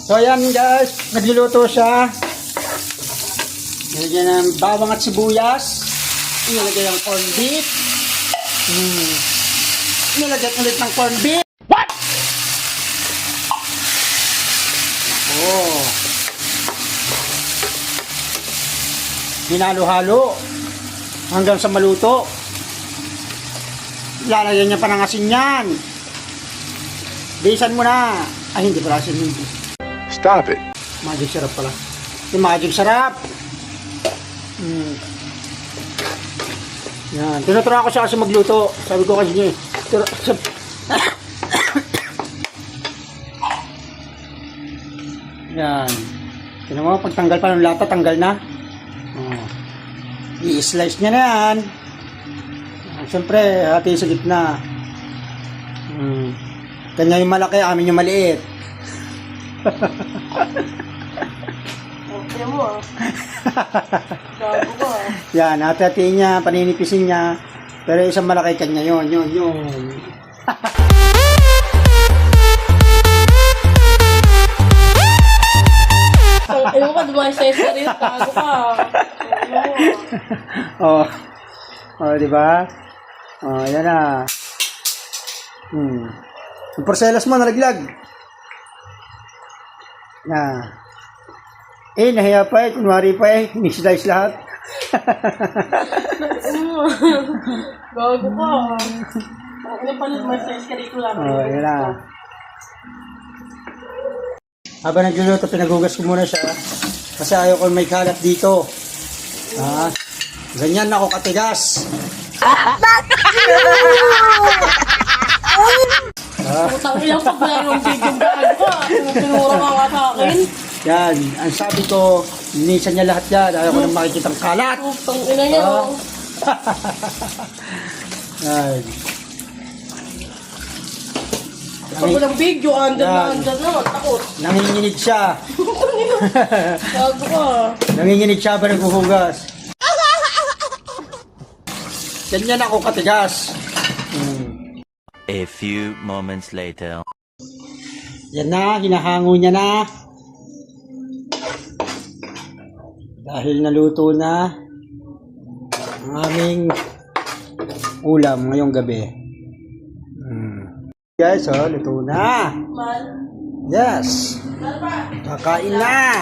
So ayan guys, nagluluto siya. Nilagyan ng bawang at sibuyas. Nilagyan ng corned beef. Nilagyan ulit ng corned beef. What? Oh. Hinalo-halo hanggang sa maluto. Lalagyan niya pa ng asin yan. Bisan mo na. Ay, hindi pala asin. Hindi. Stop it. Magic sarap pala. Yung magic sarap. Yan. Tinuturuan ko siya kasi magluto. Sabi ko kasi niya. Yan. Tignan mo, pagtanggal pa ng lata, tanggal na. Oh. I-slice niya na yan. Siyempre, hati sa gitna. Kanya yung malaki, amin yung maliit. Okay mo ah. Gago ko ah. Yan, hati-hatiin niya, paninipisin niya. Pero isang malaki kanya yun. Ayaw ka, dumayo sa rin. Gago ka. Oh. Oh, di ba? Oh, yan na. Yung porcelas mo nalaglag. Na. Nahiya pa kunwari pa ni-slice lahat. Gago ka. Ano pa nun, may size ka rito lang. Oh, yan na. Habang nagluluto, pinagugas ko muna siya. Kasi ayaw ko may kalat dito. Ganyan ako katigas. Putang ilang pagla yung video gago ka. Tinuro ka nga sa akin. Yan, ang sabi ko, linisan niya lahat yan. Ayaw ko nang makikitang kalat. Putang ina niya. Yan. Pag walang video, andyan na. Takot. Nanginginig siya. Gago ka. Nanginginig siya ba naghuhugas? Ganyan ako katigas. A few moments later. Yan na, hinahango niya na. Dahil naluto na ang aming ulam ngayong gabi. Guys, luto na. Mal. Yes. Kakain na.